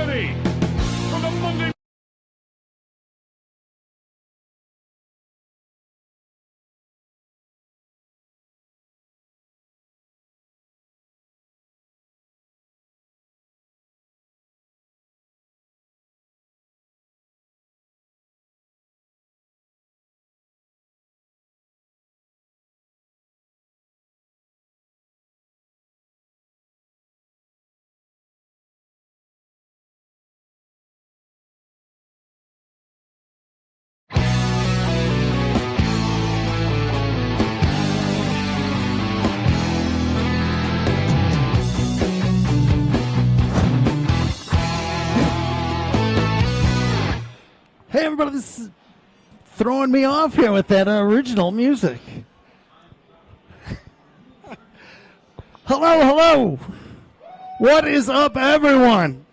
ready for the Monday. Hey everybody, this is throwing me off here with that original music. Hello, hello. What is up, everyone?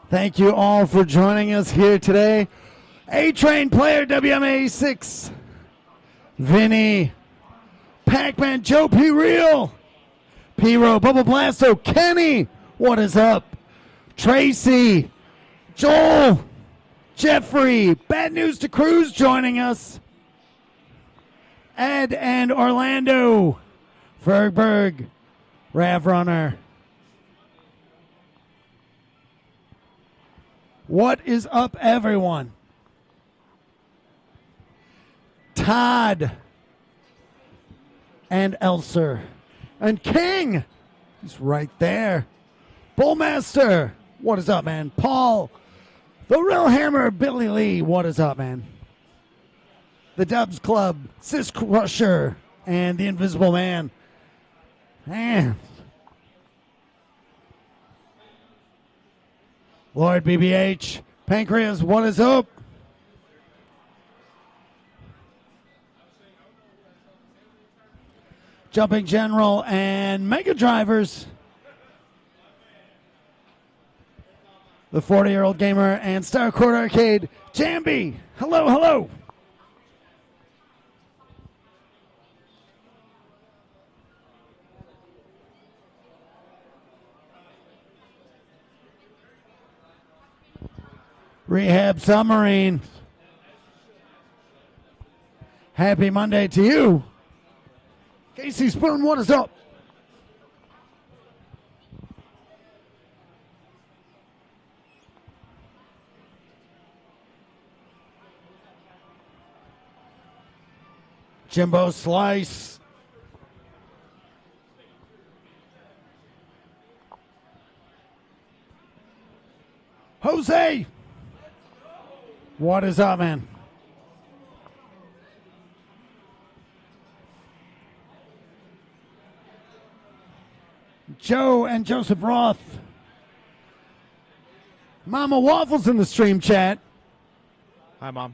Thank you all for joining us here today. A-Train player WMA6, Vinny, Pac-Man, Joe P. Real, P-Ro, Bubble Blasto, Kenny, what is up? Tracy, Joel, Jeffrey, Bad News to Cruz joining us. Ed and Orlando, Fergberg, Rav Runner. What is up, everyone? Todd and Elser. And King, he's right there. Bullmaster, what is up, man? Paul, the Real Hammer, Billy Lee, what is up, man? The Dubs Club, Sis Crusher, and the Invisible Man. Man. Lord BBH, Pancreas, what is up? Jumping General and Mega Drivers. The 40-year-old gamer and Star Court Arcade, Jambi. Hello, hello. Rehab Submarine. Happy Monday to you. Casey Spoon, what is up? Jimbo Slice. Jose. What is up, man? Joe and Joseph Roth. Mama Waffles in the stream chat. Hi, Mom.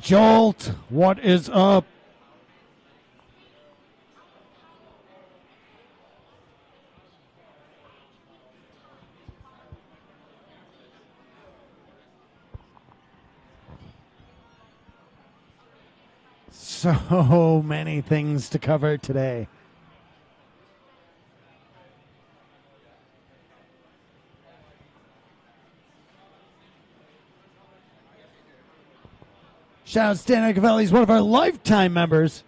Jolt, what is up? So many things to cover today. Shout out Stan Acavelli, he's one of our lifetime members.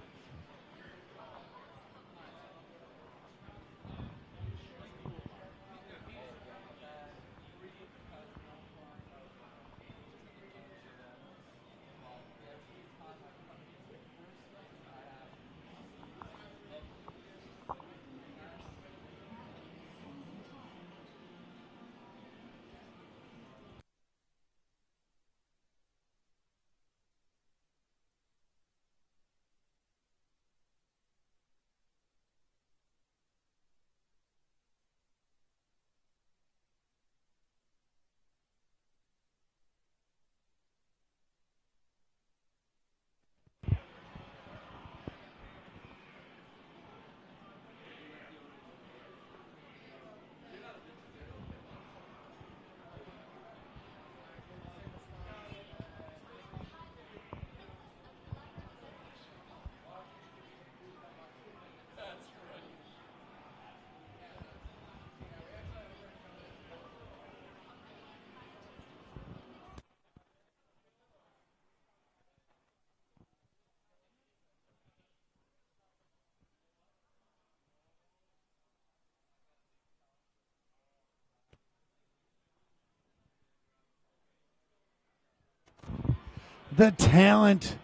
the talent,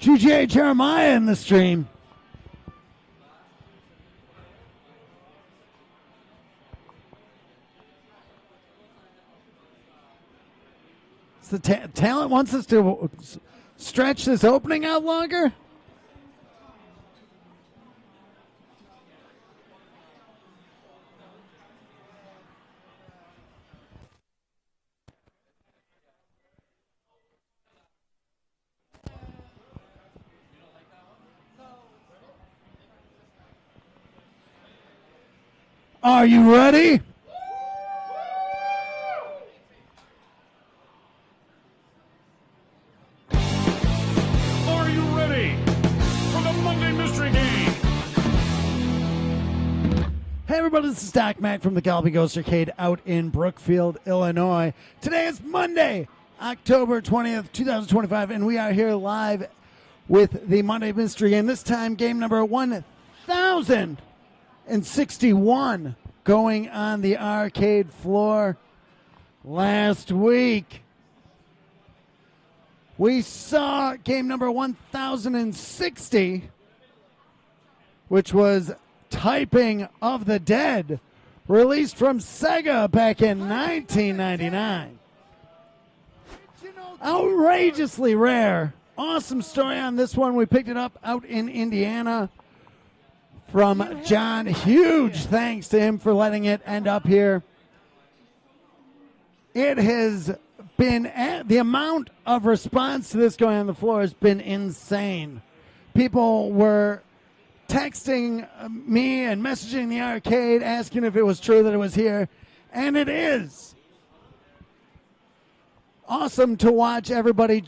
GGA Jeremiah, in the stream. The talent wants us to stretch this opening out longer. Are you ready? Are you ready for the Monday Mystery Game? Hey everybody, this is Doc Mack from the Galloping Ghost Arcade out in Brookfield, Illinois. Today is Monday, October 20th, 2025, and we are here live with the Monday Mystery Game. This time, game number 1061 going on the arcade floor. Last week, we saw game number 1060, which was Typing of the Dead, released from Sega back in 1999. Outrageously rare. Awesome story on this one. We picked it up out in Indiana from John. Huge thanks to him for letting it end up here. It has been, the amount of response to this going on the floor has been insane. People were texting me and messaging the arcade asking if it was true that it was here, and it is. Awesome to watch everybody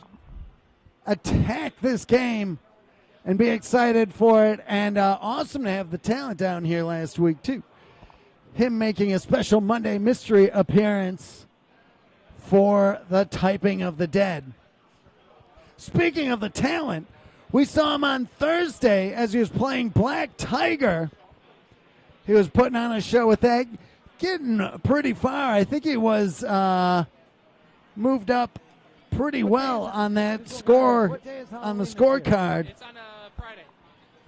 attack this game and be excited for it, and awesome to have the talent down here last week too. Him making a special Monday Mystery appearance for the Typing of the Dead. Speaking of the talent, we saw him on Thursday as he was playing Black Tiger. He was putting on a show with that, getting pretty far. I think he was moved up pretty well on that score, on the scorecard. It's on Friday.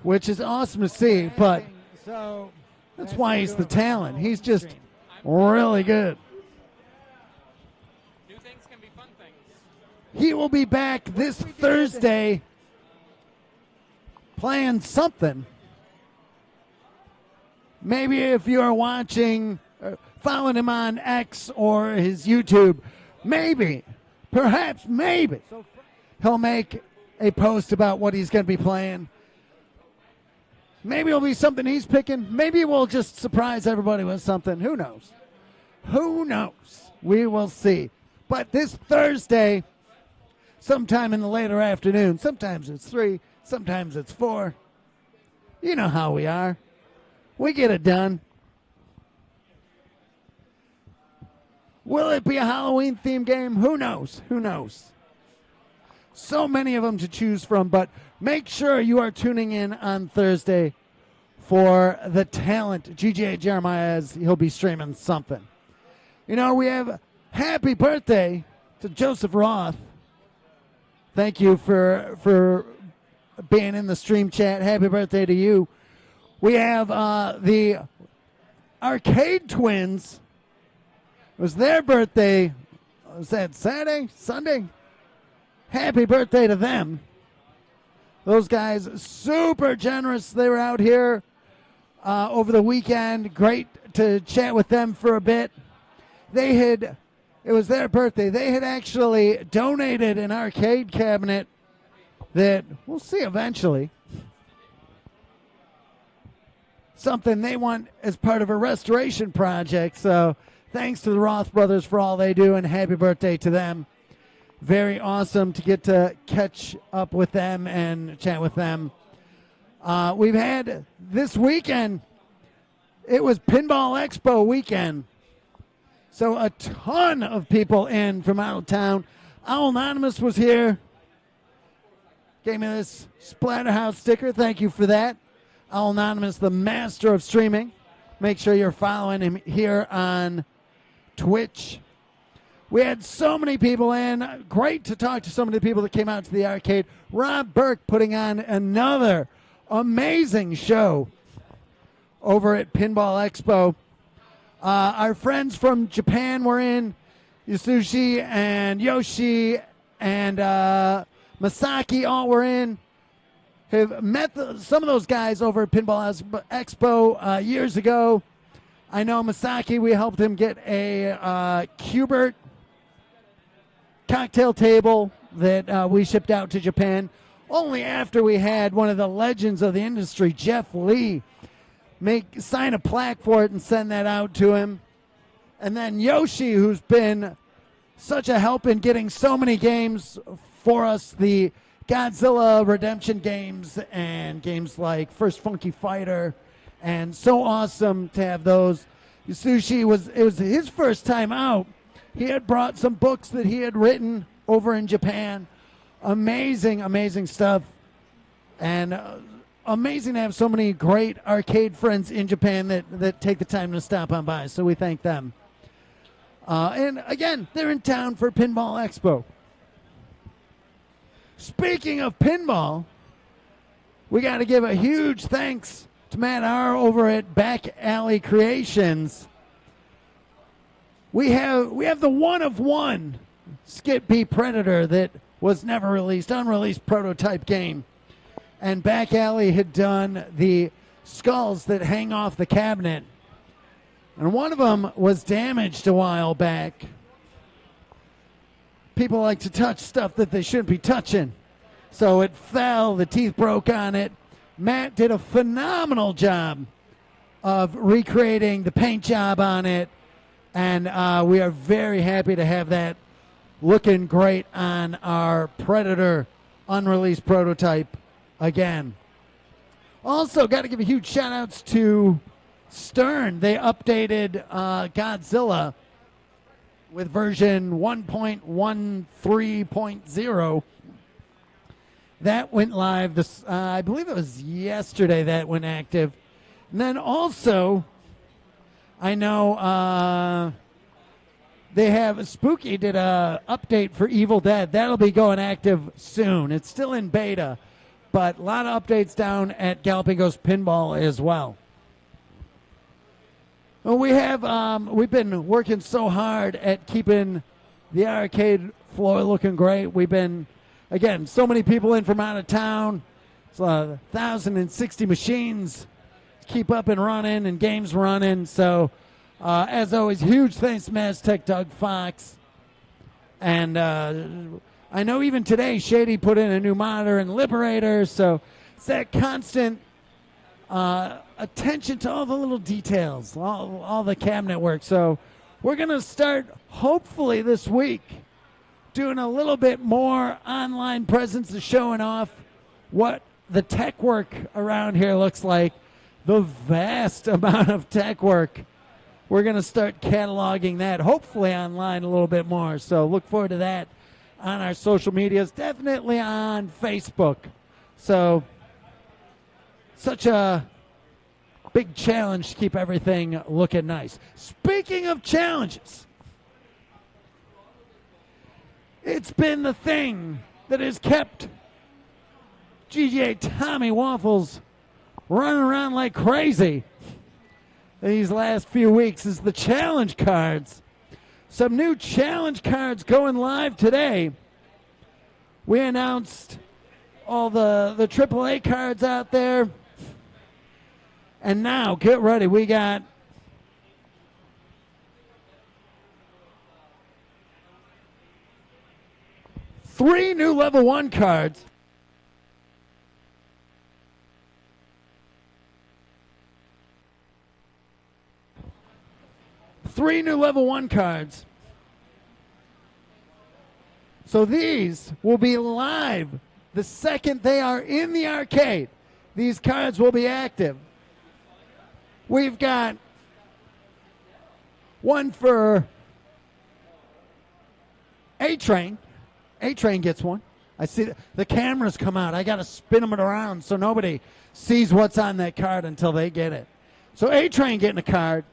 Which is awesome to see, but that's why he's the talent. He's just really good. New things can be fun things. He will be back this Thursday playing something. Maybe if you're watching, following him on X or his YouTube, maybe, perhaps, maybe, he'll make a post about what he's going to be playing. Maybe it'll be something he's picking. Maybe we'll just surprise everybody with something. Who knows? Who knows? We will see. But this Thursday, sometime in the later afternoon, sometimes it's 3, sometimes it's 4. You know how we are. We get it done. Will it be a Halloween-themed game? Who knows? Who knows? So many of them to choose from, but make sure you are tuning in on Thursday for the talent, GGA Jeremiah, as he'll be streaming something. You know, we have happy birthday to Joseph Roth. Thank you for being in the stream chat. Happy birthday to you. We have the Arcade Twins. It was their birthday. Was that Saturday? Sunday? Happy birthday to them. Those guys, super generous. They were out here over the weekend. Great to chat with them for a bit. It was their birthday. They had actually donated an arcade cabinet that we'll see eventually. Something they want as part of a restoration project. So thanks to the Roth brothers for all they do, and happy birthday to them. Very awesome to get to catch up with them and chat with them. We've had this weekend, it was Pinball Expo weekend. So a ton of people in from out of town. Owl Anonymous was here. Gave me this Splatterhouse sticker. Thank you for that. Owl Anonymous, the master of streaming. Make sure you're following him here on Twitch. We had so many people in. Great to talk to some of the people that came out to the arcade. Rob Burke putting on another amazing show over at Pinball Expo. Our friends from Japan were in. Yasushi and Yoshi and Masaki all were in. Have met some of those guys over at Pinball Expo years ago. I know Masaki, we helped him get a Cubert cocktail table that we shipped out to Japan only after we had one of the legends of the industry, Jeff Lee, sign a plaque for it and send that out to him. And then Yoshi, who's been such a help in getting so many games for us, the Godzilla Redemption games and games like First Funky Fighter, and so awesome to have those. Yasushi it was his first time out. He had brought some books that he had written over in Japan. Amazing, amazing stuff. And amazing to have so many great arcade friends in Japan that take the time to stop on by. So we thank them. And again, they're in town for Pinball Expo. Speaking of pinball, we got to give a huge thanks to Matt R. over at Back Alley Creations. We have the one of one Skip B Predator that was never released, unreleased prototype game. And Back Alley had done the skulls that hang off the cabinet. And one of them was damaged a while back. People like to touch stuff that they shouldn't be touching. So it fell, the teeth broke on it. Matt did a phenomenal job of recreating the paint job on it. And we are very happy to have that looking great on our Predator unreleased prototype again. Also, got to give a huge shout outs to Stern. They updated Godzilla with version 1.13.0. That went live this, I believe it was yesterday that went active. And then also, I know they have, Spooky did a update for Evil Dead. That'll be going active soon. It's still in beta, but a lot of updates down at Galloping Ghost Pinball as well. Well, we've been working so hard at keeping the arcade floor looking great. We've been, again, so many people in from out of town. It's 1,060 machines to keep up and running and games running. So, as always, huge thanks to Maztec Doug Fox. And I know even today Shady put in a new monitor and Liberator. So it's that constant attention to all the little details, all the cabinet work. So we're going to start, hopefully this week, doing a little bit more online presence of showing off what the tech work around here looks like. The vast amount of tech work. We're going to start cataloging that, hopefully online a little bit more. So look forward to that on our social medias, definitely on Facebook. So such a big challenge to keep everything looking nice. Speaking of challenges, it's been the thing that has kept GGA Tommy Waffles running around like crazy these last few weeks is the challenge cards. Some new challenge cards going live today. We announced all the AAA cards out there. And now, get ready. We got three new level 1 cards. Three new level 1 cards. So these will be live the second they are in the arcade. These cards will be active. We've got one for A-Train. A-Train gets one. I see the cameras come out. I got to spin them around so nobody sees what's on that card until they get it. So A-Train getting a card.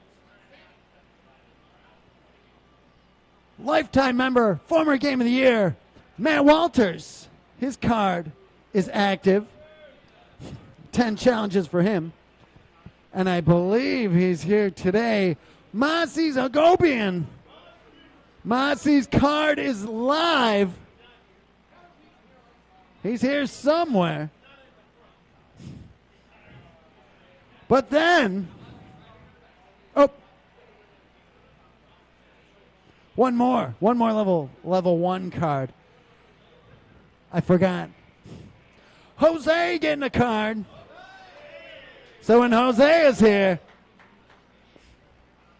lifetime member, former Game of the Year, Matt Walters. His card is active. 10 challenges for him. And I believe he's here today. Mossie's Agobian. Mossie's card is live. He's here somewhere. But then, one more level 1 card. I forgot. Jose getting a card. So when Jose is here,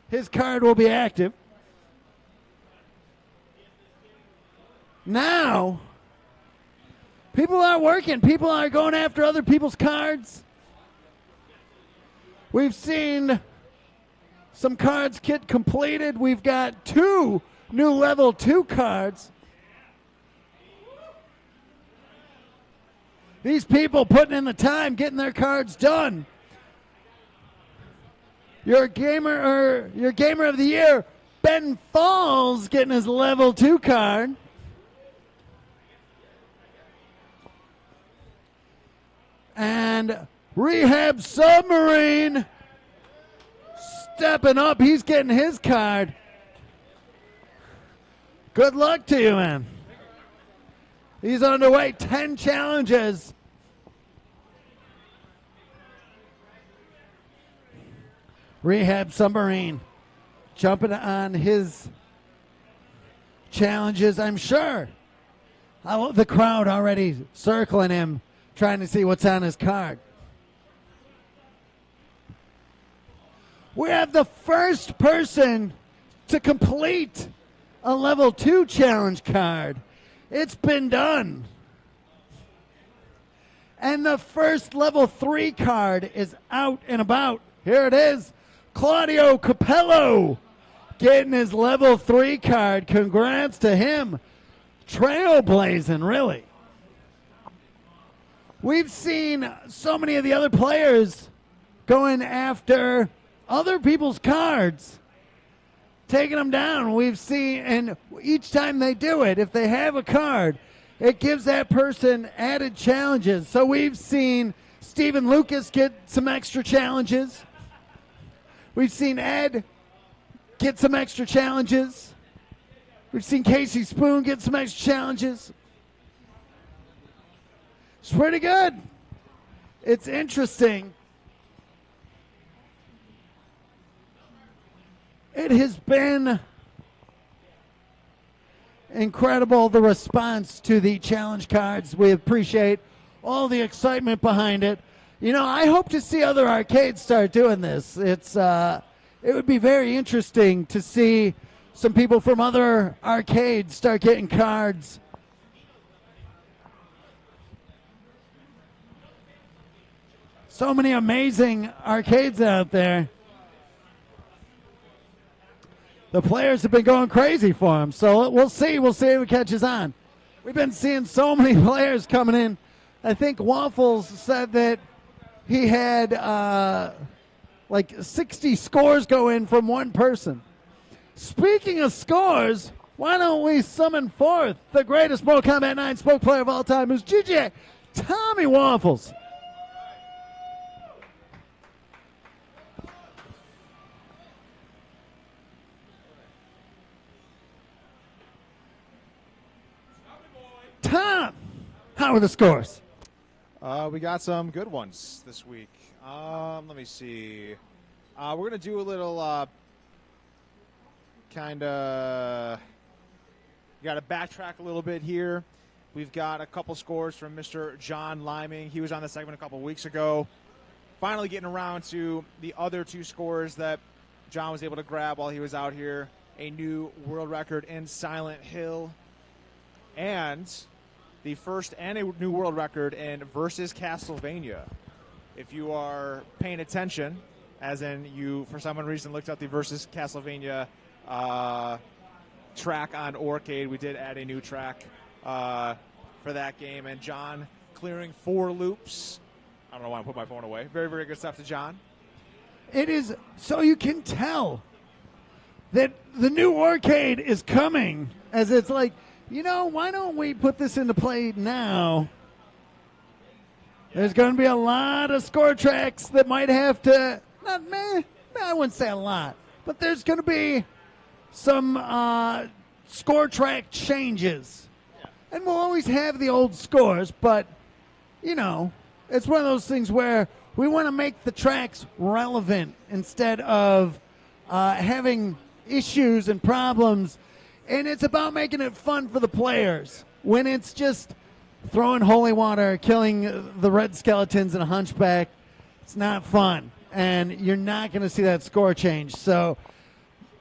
his card will be active. Now, people are working. People are going after other people's cards. We've seen some cards get completed. We've got 2 new level 2 cards. These people putting in the time, getting their cards done. Your gamer of the year, Ben Falls, getting his level 2 card. And Rehab Submarine stepping up. He's getting his card. Good luck to you, man. He's underway. 10 challenges. Rehab Submarine jumping on his challenges, I'm sure. I love the crowd already circling him, trying to see what's on his card. We have the first person to complete a level 2 challenge card. It's been done. And the first level 3 card is out and about. Here it is. Claudio Capello getting his level 3 card. Congrats to him. Trailblazing, really. We've seen so many of the other players going after other people's cards, taking them down. We've seen, and each time they do it, if they have a card, it gives that person added challenges. So we've seen Stephen Lucas get some extra challenges. We've seen Ed get some extra challenges. We've seen Casey Spoon get some extra challenges. It's pretty good. It's interesting. It has been incredible, the response to the challenge cards. We appreciate all the excitement behind it. You know, I hope to see other arcades start doing this. It would be very interesting to see some people from other arcades start getting cards. So many amazing arcades out there. The players have been going crazy for them, so we'll see. We'll see if it catches on. We've been seeing so many players coming in. I think Waffles said that he had like 60 scores go in from one person. Speaking of scores, why don't we summon forth the greatest Mortal Kombat 9 spoke player of all time, who's GJ Tommy Waffles. Tom, how are the scores? We got some good ones this week. Let me see. We're going to do a little kind of... got to backtrack a little bit here. We've got a couple scores from Mr. John Liming. He was on the segment a couple weeks ago. Finally getting around to the other 2 scores that John was able to grab while he was out here. A new world record in Silent Hill. And the first and a new world record in Versus Castlevania. If you are paying attention, as in you, for some reason, looked up the Versus Castlevania track on Arcade, we did add a new track for that game. And John clearing 4 loops. I don't know why I put my phone away. Very, very good stuff to John. It is, so you can tell, that the new arcade is coming, as it's like, why don't we put this into play now? There's going to be a lot of score tracks that might have to, I wouldn't say a lot, but there's going to be some score track changes. And we'll always have the old scores, but, it's one of those things where we want to make the tracks relevant instead of having issues and problems. And it's about making it fun for the players. When it's just throwing holy water, killing the red skeletons and a hunchback, it's not fun. And you're not going to see that score change. So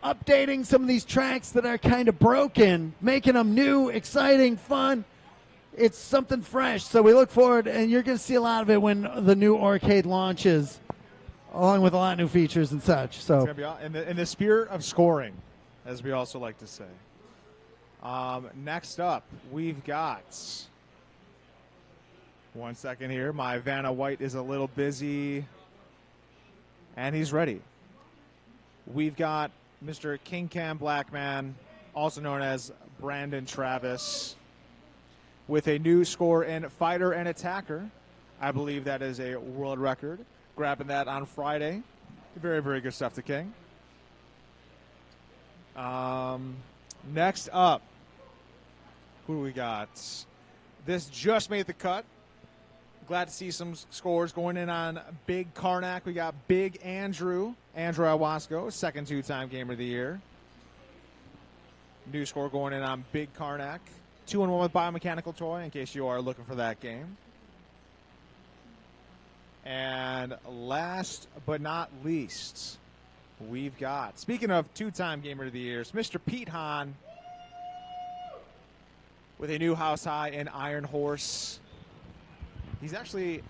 updating some of these tracks that are kind of broken, making them new, exciting, fun, it's something fresh. So we look forward, and you're going to see a lot of it when the new arcade launches, along with a lot of new features and such. So it's gonna be in the spirit of scoring, as we also like to say. Next up, we've got, one second here, my Vanna White is a little busy, and he's ready. We've got Mr. King Cam Blackman, also known as Brandon Travis, with a new score in Fighter and Attacker. I believe that is a world record. Grabbing that on Friday. Very, very good stuff to King. Next up, who do we got? This just made the cut. Glad to see some scores going in on Big Karnak. We got Big Andrew Awasco, second two-time Gamer of the Year. New score going in on Big Karnak. 2-1 with Biomechanical Toy, in case you are looking for that game. And last but not least, we've got, speaking of two-time Gamer of the Years, Mr. Pete Hahn with a new house high in Iron Horse. He's actually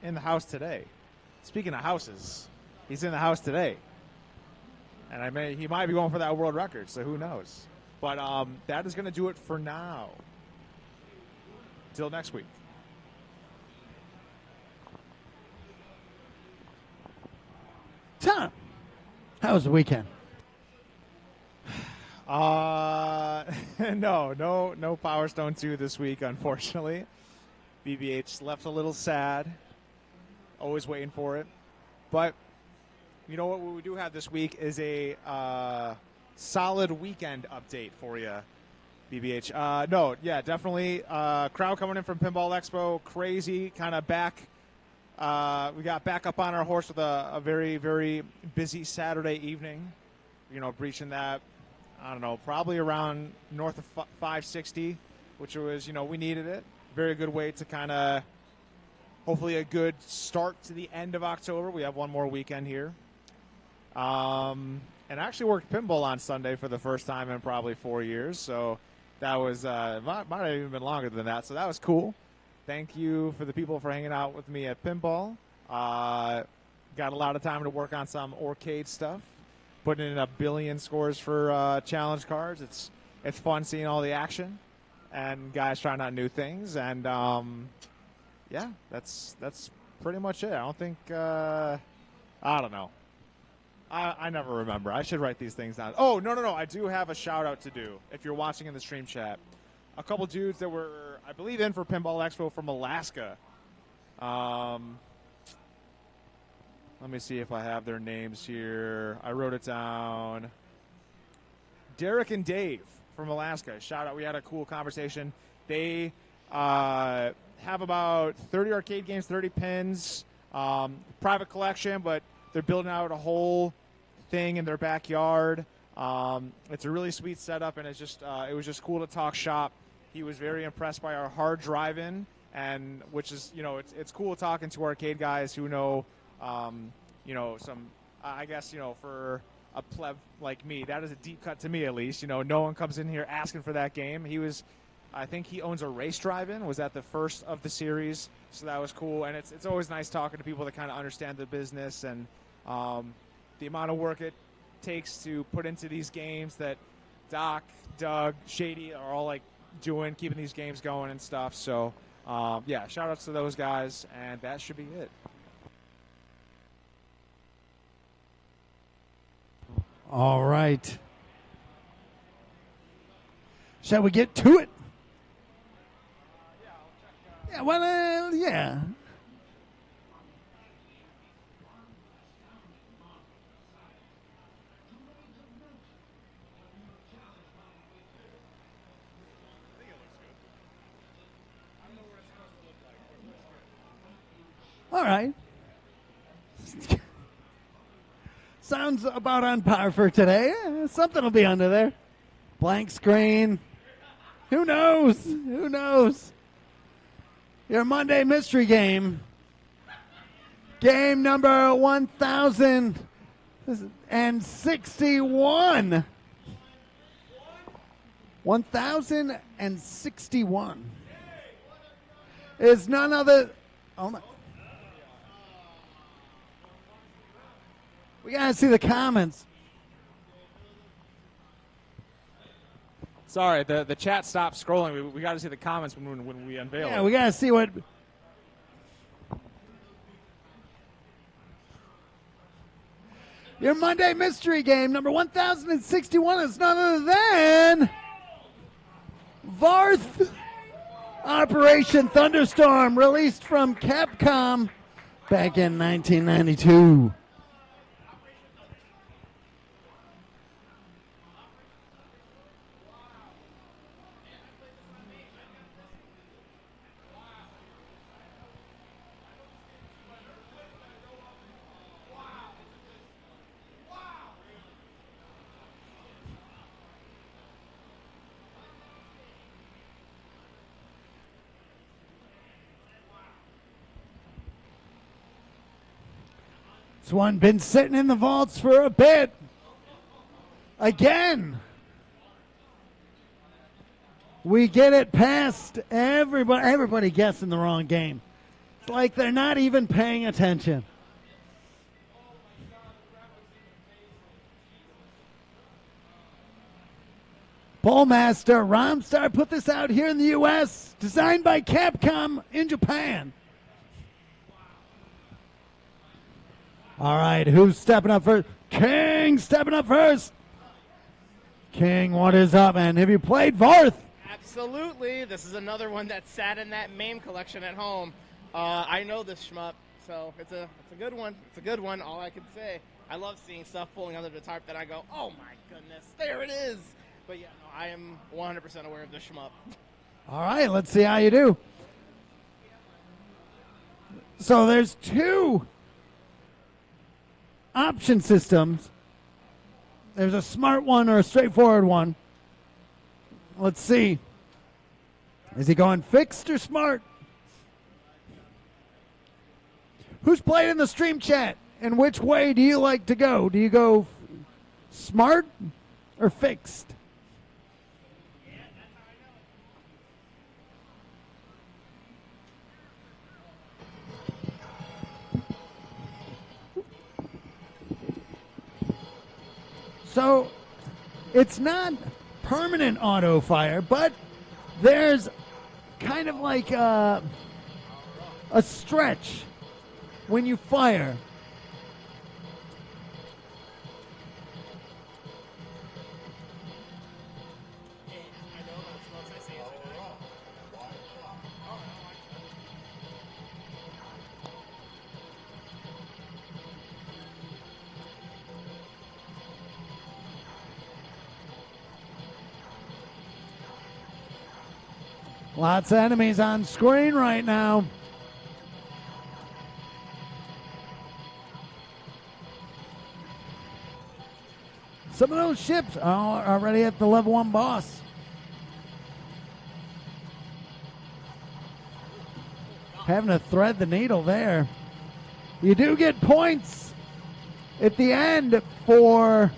in the house today. Speaking of houses, he's in the house today. And he might be going for that world record, so who knows. But that is going to do it for now. Till next week. Tom, how was the weekend? No Power Stone 2 this week, unfortunately. BBH left a little sad. Always waiting for it. But you know what we do have this week is a solid weekend update for you, BBH. Definitely. Crowd coming in from Pinball Expo, crazy, kind of back. We got back up on our horse with a very, very busy Saturday evening. Breaching that, I don't know, probably around north of 560, which was, we needed it. Very good way to kind of, hopefully a good start to the end of October. We have one more weekend here. And I actually worked pinball on Sunday for the first time in probably 4 years. So that was, might have even been longer than that. So that was cool. Thank you for the people for hanging out with me at pinball. Got a lot of time to work on some arcade stuff. Putting in a billion scores for challenge cards. It's fun seeing all the action and guys trying out new things. And that's pretty much it. I don't think I don't know. I never remember. I should write these things down. Oh, no. I do have a shout-out to do if you're watching in the stream chat. A couple dudes that were, I believe, in for Pinball Expo from Alaska. Let me see if I have their names here. I wrote it down. Derek and Dave from Alaska. Shout-out. We had a cool conversation. They have about 30 arcade games, 30 pins, private collection, but they're building out a whole thing in their backyard. It's a really sweet setup, and it's just it was just cool to talk shop. He was very impressed by our hard drive-in, and which is it's cool talking to arcade guys who know some I guess for a pleb like me, that is a deep cut to me at least. No one comes in here asking for that game. I think he owns a race drive-in. Was at the first of the series, so that was cool. And it's always nice talking to people that kind of understand the business and the amount of work it takes to put into these games that Doc, Doug, Shady are all doing, keeping these games going and stuff. So shout outs to those guys, and that should be it. All right. Shall we get to it? Yeah, well, yeah. All right. Sounds about on par for today. Something will be under there. Blank screen. Who knows? Who knows? Your Monday mystery game. Game number 1061. 1061 is none other. Oh my. We gotta see the comments. Sorry, the chat stopped scrolling. We got to see the comments when we unveil it. Yeah, we gotta see what. Your Monday mystery game number 1061 is none other than Varth Operation Thunderstorm, released from Capcom back in 1992. This one been sitting in the vaults for a bit. Again. We get it past everybody guessing the wrong game. It's like they're not even paying attention. Bowlmaster Romstar put this out here in the U.S., designed by Capcom in Japan. All right, who's stepping up first? King stepping up first. King, what is up, man? Have you played Varth? Absolutely. This is another one that sat in that MAME collection at home. I know this shmup, so it's a good one. It's a good one, all I can say. I love seeing stuff pulling under the tarp that I go, oh my goodness, there it is. But yeah, no, I am 100% aware of the shmup. All right, let's see how you do. So there's two option systems. There's a smart one or a straightforward one. Let's see. Is he going fixed or smart? Who's played in the stream chat? And which way do you like to go? Do you go smart or fixed? So it's not permanent auto fire, but there's kind of like a stretch when you fire. Lots of enemies on screen right now. Some of those ships are already at the level 1 boss. Having to thread the needle there. You do get points at the end for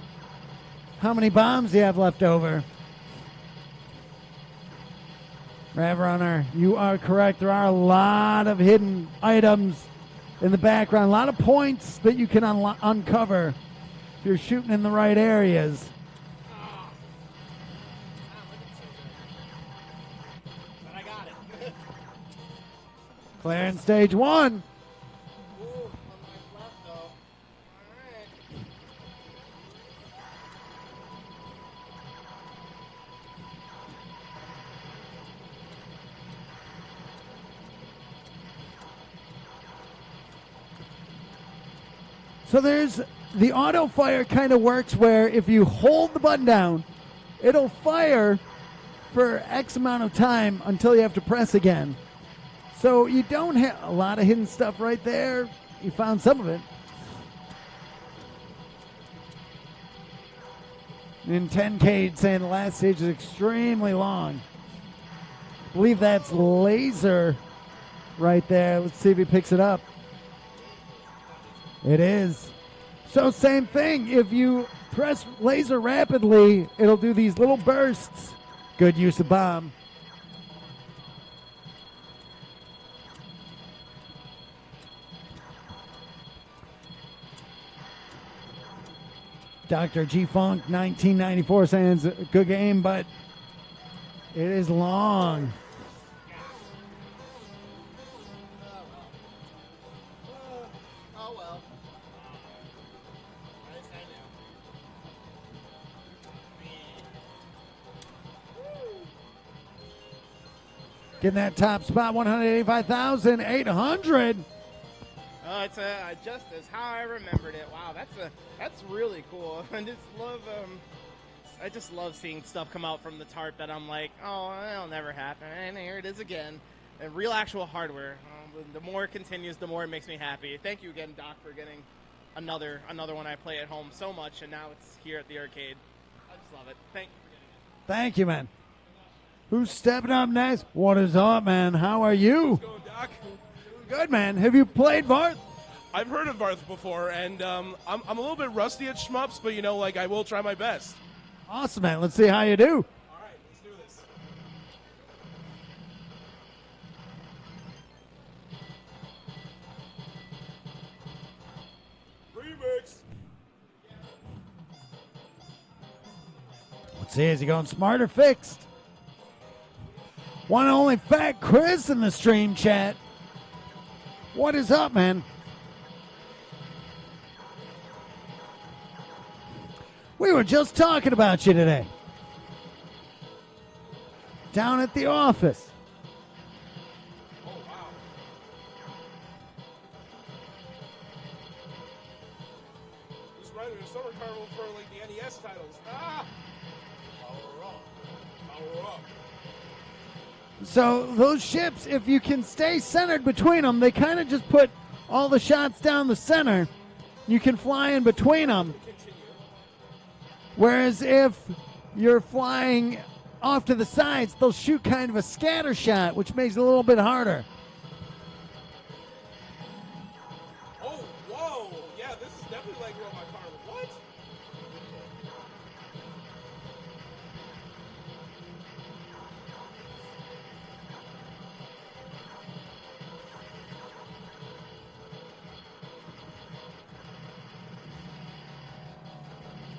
how many bombs you have left over. Ravrunner, you are correct. There are a lot of hidden items in the background, a lot of points that you can uncover if you're shooting in the right areas. But I got it. Clearing stage 1. Ooh, one life left, though. All right. So there's the auto fire kind of works where if you hold the button down, it'll fire for X amount of time until you have to press again. So you don't have a lot of hidden stuff right there. You found some of it. In 10K, saying the last stage is extremely long. I believe that's laser right there. Let's see if he picks it up. It is. So same thing. If you press laser rapidly, it'll do these little bursts. Good use of bomb. Dr. G Funk 1994 saying it's a good game, but it is long. Oh well. Nice, I know. Getting that top spot, 185,800. It's just as how I remembered it. Wow, that's really cool. I just love seeing stuff come out from the tarp that I'm like, oh, that'll never happen, and here it is again. And real actual hardware. The more it continues, the more it makes me happy. Thank you again, Doc, for getting another one I play at home so much, and now it's here at the arcade. I just love it. Thank you for getting it. Thank you, man. Who's stepping up next? What is up, man? How are you? How's it going, Doc? Good, man. Have you played Varth? I've heard of Varth before, and I'm a little bit rusty at shmups, but I will try my best. Awesome, man. Let's see how you do. All right, let's do this. Remix. Let's see, is he going smart or fixed? One and only Fat Chris in the stream chat. What is up, man? We were just talking about you today. Down at the office. Oh, wow. This reminds me of Summer Carnival for the NES titles. Ah! Power up. Power up. So those ships, if you can stay centered between them, they kind of just put all the shots down the center. You can fly in between them. Whereas if you're flying off to the sides, they'll shoot kind of a scatter shot, which makes it a little bit harder. Oh, whoa. Yeah, this is definitely like Robot Carnival. What?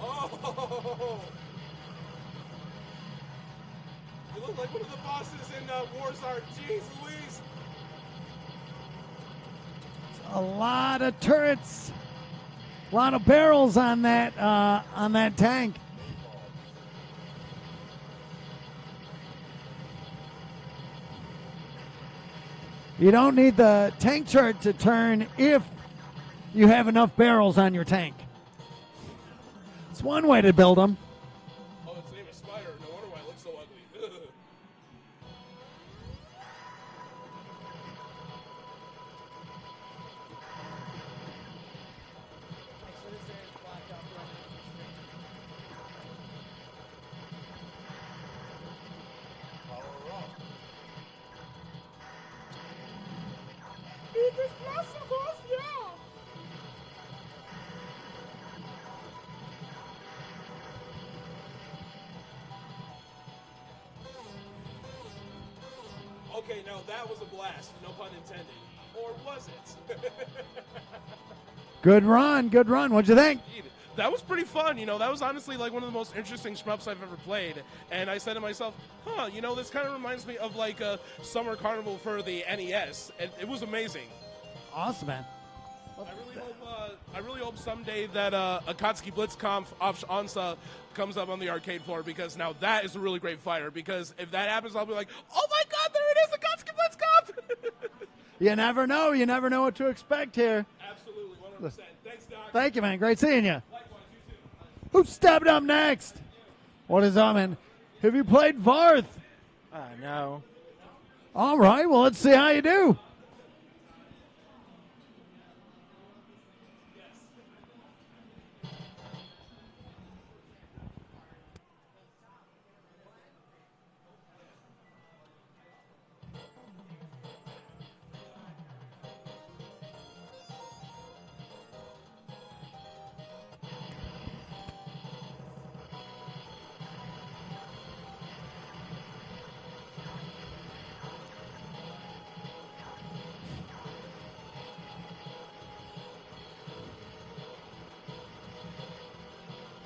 Oh! You look like one of the bosses in Warzard. Jeez Louise! A lot of turrets, a lot of barrels on that tank. You don't need the tank turret to turn if you have enough barrels on your tank. It's one way to build them. Oh, its name is Spider. No wonder why it looks so ugly. Power up. Eat this plastic horse, yeah! Okay, no, that was a blast. No pun intended. Or was it? Good run, good run. What'd you think? That was pretty fun. That was honestly like one of the most interesting shmups I've ever played. And I said to myself, this kind of reminds me of like a Summer Carnival for the NES. And it was amazing. Awesome, man. I really hope someday that Akatsuki Blitzkampf off Ansa comes up on the arcade floor, because now that is a really great fighter. Because if that happens, I'll be like, oh my god, there it is, Akatsuki Blitzkampf! You never know. You never know what to expect here. Absolutely, 100%. Thanks, Thank you, man. Great seeing you. Who's stepping up next? What is up, man? Have you played Varth? No. All right, well, let's see how you do.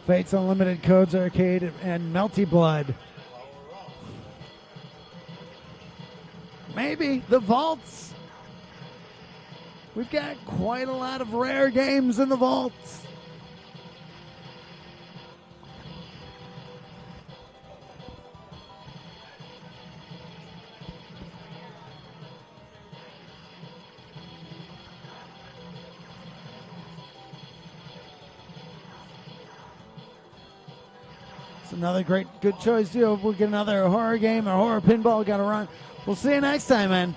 Fates Unlimited Codes Arcade and Melty Blood. Maybe the vaults. We've got quite a lot of rare games in the vaults. It's another good choice, too. We'll get another horror game or horror pinball. Got to run. We'll see you next time, man.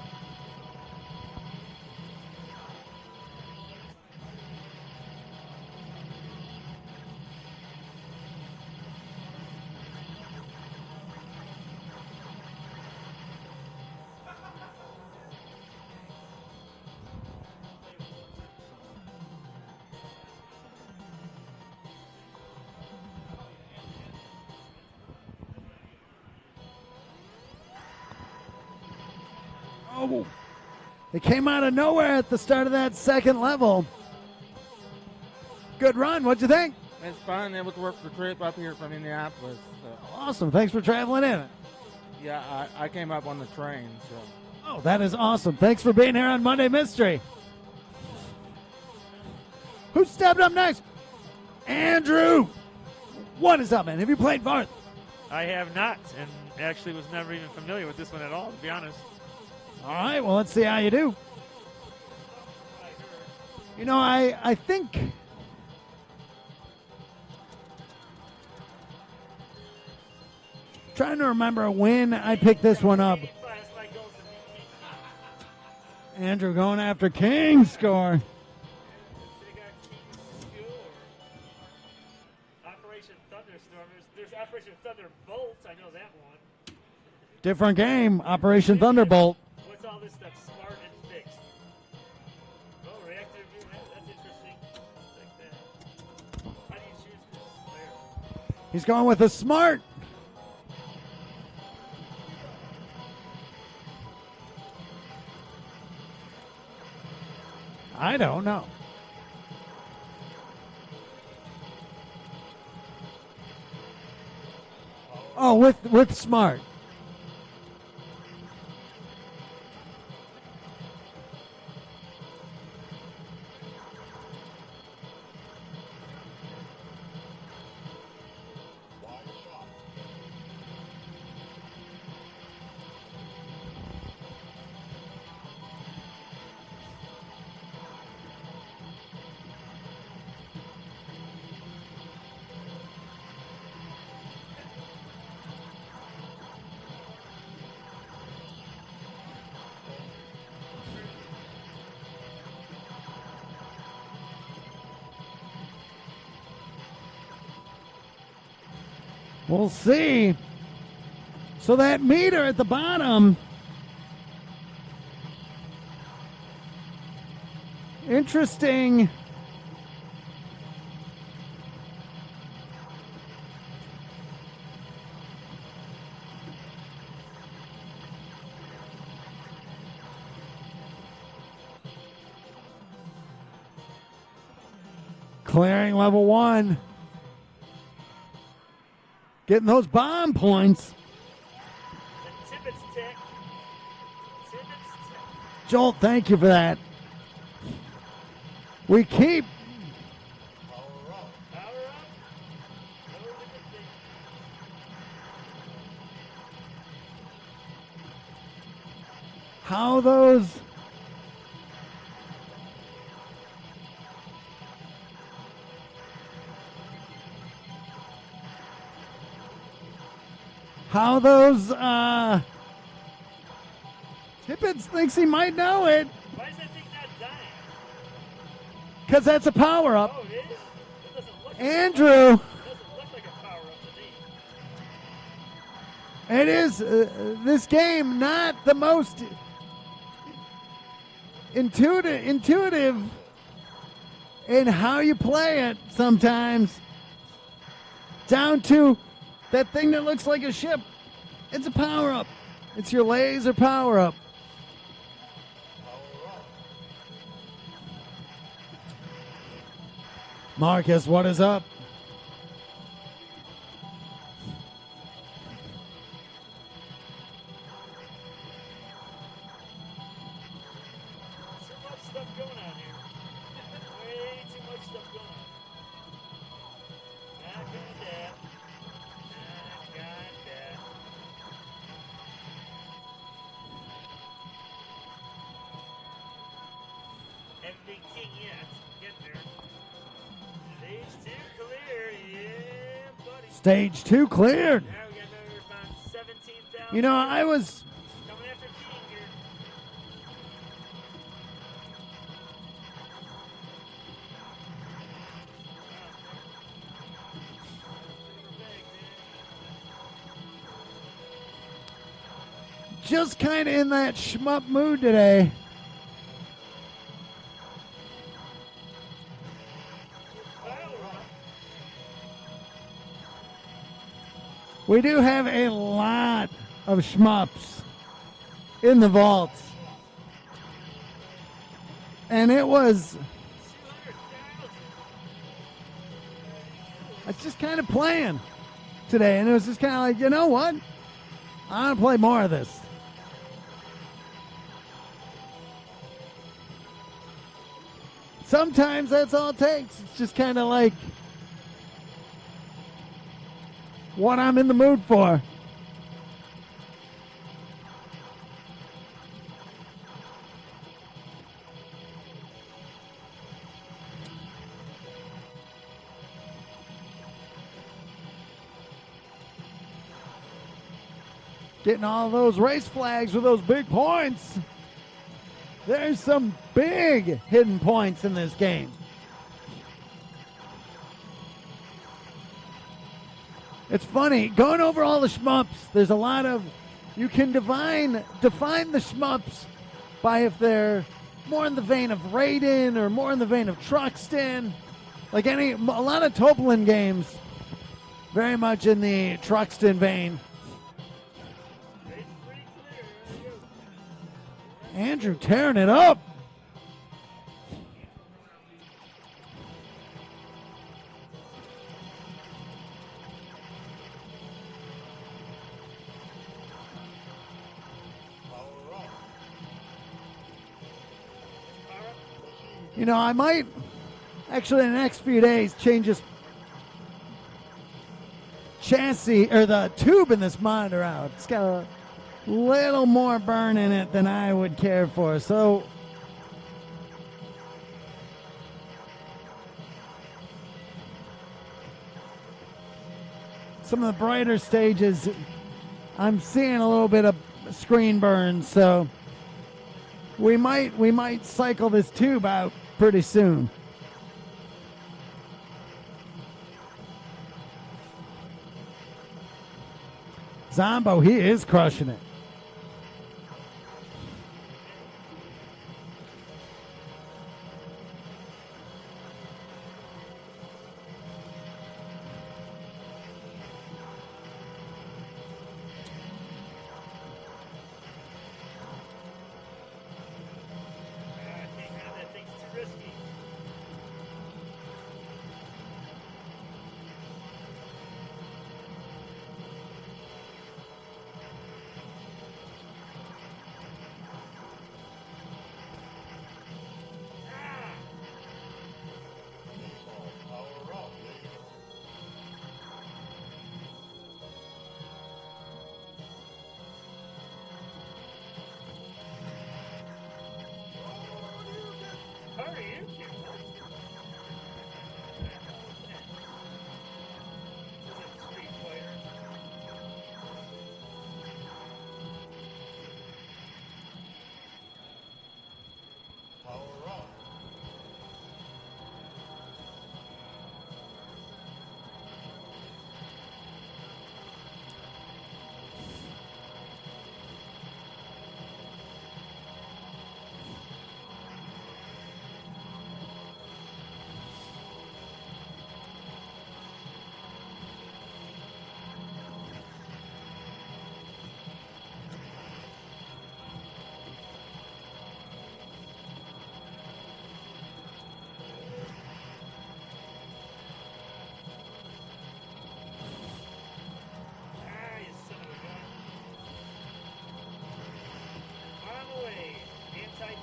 Oh, it came out of nowhere at the start of that second level. Good run. What'd you think? It's fun. Able to work the trip up here from Indianapolis. So. Awesome. Thanks for traveling in. Yeah, I came up on the train. So. Oh, that is awesome. Thanks for being here on Monday Mystery. Who's stepping up next? Andrew. What is up, man? Have you played Varth? I have not, and actually was never even familiar with this one at all, to be honest. All right, well, let's see how you do. You know, I think trying to remember when I picked this one up. Andrew going after King's score. Operation Thunderstorm. There's Operation Thunderbolt. I know that one. Different game, Operation Thunderbolt. What's all this stuff smart and fixed? Oh, reactor view. That's interesting. Like that. How do you choose this player? He's going with a smart. I don't know. Oh, with smart. We'll see. So that meter at the bottom, interesting. Clearing level 1. Getting those bomb points. Tibbetts tick. Tibbetts tick. Joel, thank you for that. We keep. Power up. Power up. That was a good thing. How those. how those Tippett thinks he might know it Why is that thing not dying? because that's a power up. Oh, it is? It doesn't look Andrew, It doesn't look like a power up to me. it is this game not the most intuitive in how you play it sometimes. Down to that thing that looks like a ship. It's a power up. It's your laser power up. Marcus, what is up? Too much stuff going on here. Way too much stuff going on. Not gonna that. Not got that. Haven't been king yet. Get there. Stage 2 clear. Yeah, buddy. Stage 2 cleared. Now we got another about 17,000. You know, I was coming after king here. just kind of in that shmup mood today. We do have a lot of shmups in the vaults. And it was, I was just kind of playing today. And it was just kind of like, you know what? I want to play more of this. Sometimes that's all it takes. It's just kind of like what I'm in the mood for. Getting all those race flags with those big points. There's some big hidden points in this game. It's funny, going over all the shmups, there's a lot of, you can define the shmups by if they're more in the vein of Raiden or more in the vein of Truxton. Like a lot of Topolin games, very much in the Truxton vein. Andrew tearing it up. You know, I might actually in the next few days change this chassis or the tube in this monitor out. It's got a little more burn in it than I would care for. So some of the brighter stages, I'm seeing a little bit of screen burn. So we might cycle this tube out pretty soon. Zombo, he is crushing it. That thing's too risky.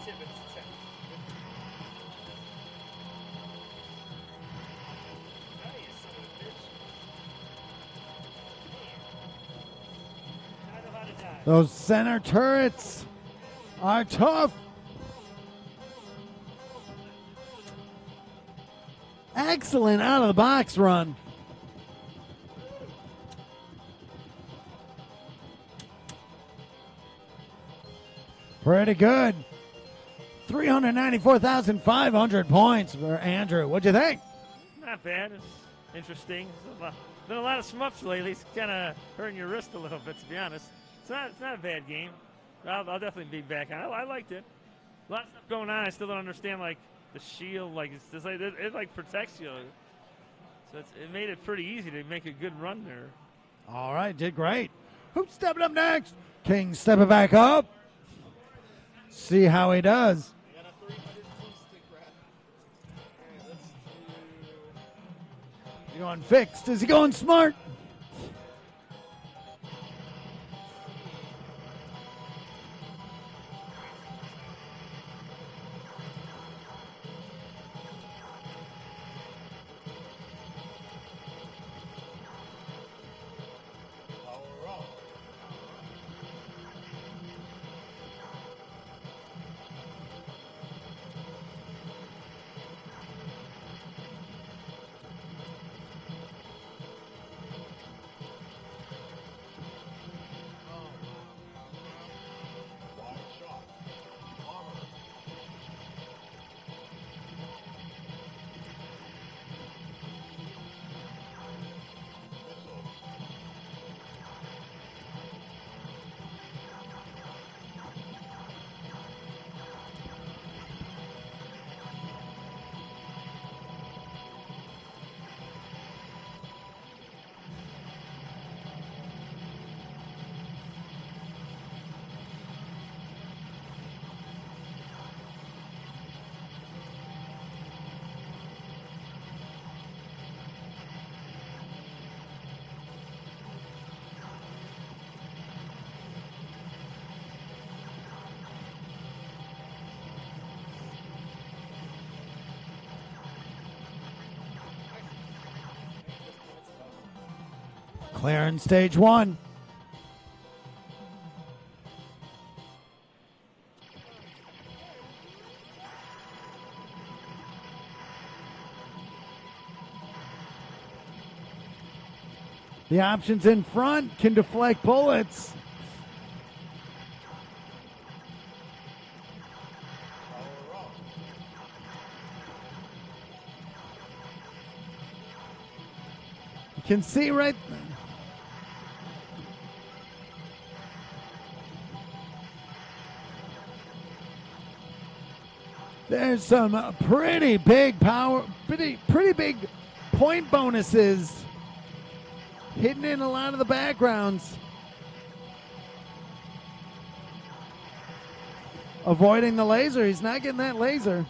Tibbetts 10. Ah, you son of a bitch. Man. I know how to die. Those center turrets are tough. Excellent out of the box run. Pretty good. 394,500 points for Andrew. What'd you think? Not bad. It's interesting. Been a lot of shmups lately. It's kind of hurting your wrist a little bit, to be honest. It's not a bad game. I'll definitely be back on it. I liked it. A lot of stuff going on. I still don't understand, like, the shield. Like, it's just like it like protects you. So it made it pretty easy to make a good run there. All right, did great. Who's stepping up next? King stepping back up. See how he does. We got a 300 key stick wrap. Alright, let's do. Is he going fixed? Is he going smart? Clearing stage one. The options in front can deflect bullets. You can see right. There's some pretty big power, pretty big point bonuses hidden in a lot of the backgrounds. Avoiding the laser. He's not getting that laser.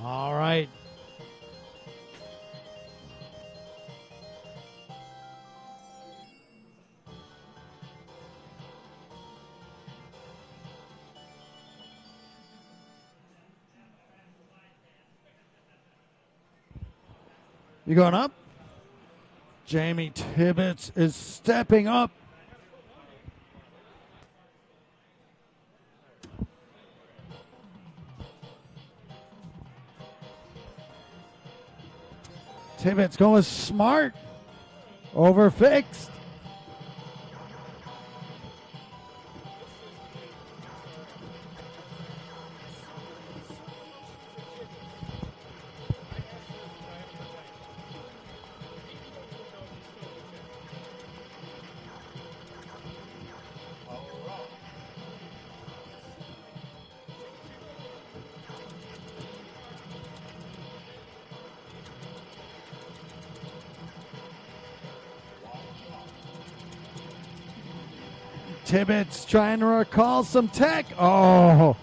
All right. You going up? Jamie Tibbetts is stepping up. Tibbetts going smart over fixed. Tibbetts trying to recall some tech. Oh,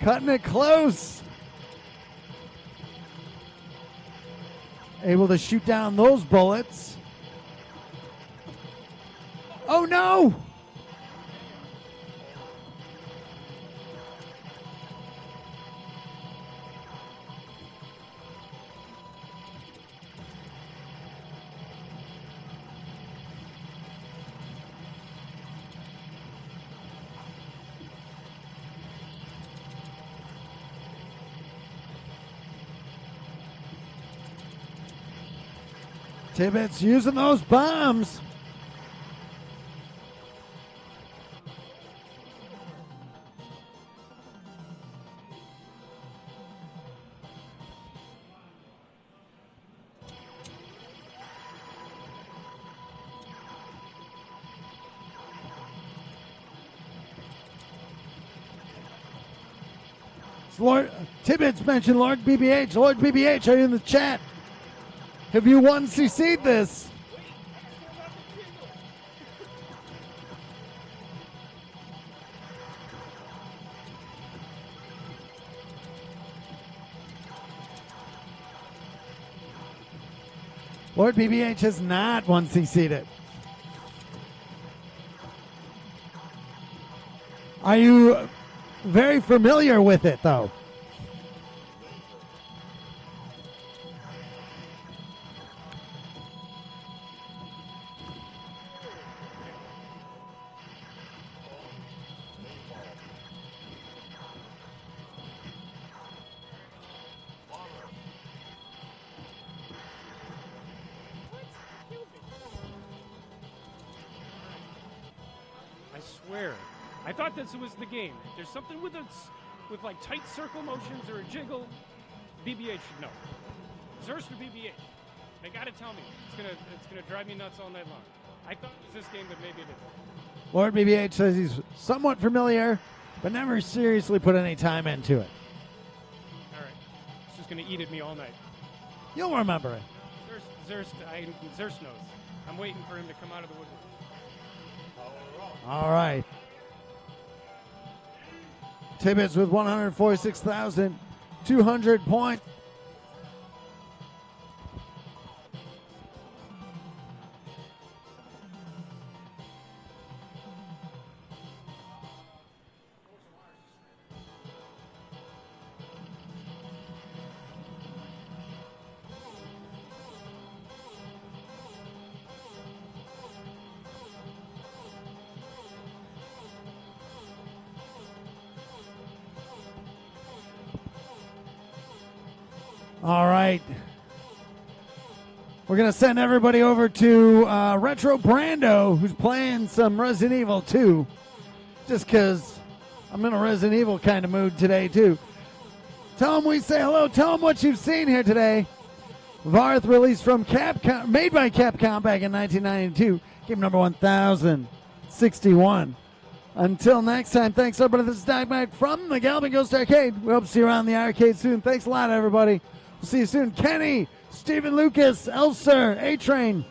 cutting it close. Able to shoot down those bullets. Oh no! Tibbetts using those bombs. Lord Tibbetts mentioned Lord BBH. Lord BBH, are you in the chat? Have you 1cc'd this? Lord BBH has not 1cc'd it. Are you very familiar with it, though? I swear. I thought this was the game. If there's something with like tight circle motions or a jiggle, BBH should know. Zerst or BBH? They gotta tell me. It's gonna drive me nuts all night long. I thought it was this game, but maybe it isn't. Lord BBH says he's somewhat familiar, but never seriously put any time into it. All right. It's just gonna eat at me all night. You'll remember it. Zerst knows. I'm waiting for him to come out of the woodwork. All right. Tibbetts with 146,200 points. All right. We're going to send everybody over to Retro Brando, who's playing some Resident Evil 2. Just because I'm in a Resident Evil kind of mood today, too. Tell them we say hello. Tell them what you've seen here today. Varth, released from Capcom, made by Capcom back in 1992. Game number 1061. Until next time, thanks everybody. This is Dogmag from the Galloping Ghost Arcade. We hope to see you around the arcade soon. Thanks a lot, everybody. We'll see you soon. Kenny, Stephen Lucas, Elser, A-Train.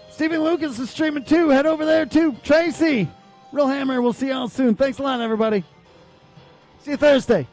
Stephen Lucas is streaming too. Head over there too. Tracy, Real Hammer. We'll see y'all soon. Thanks a lot, everybody. See you Thursday.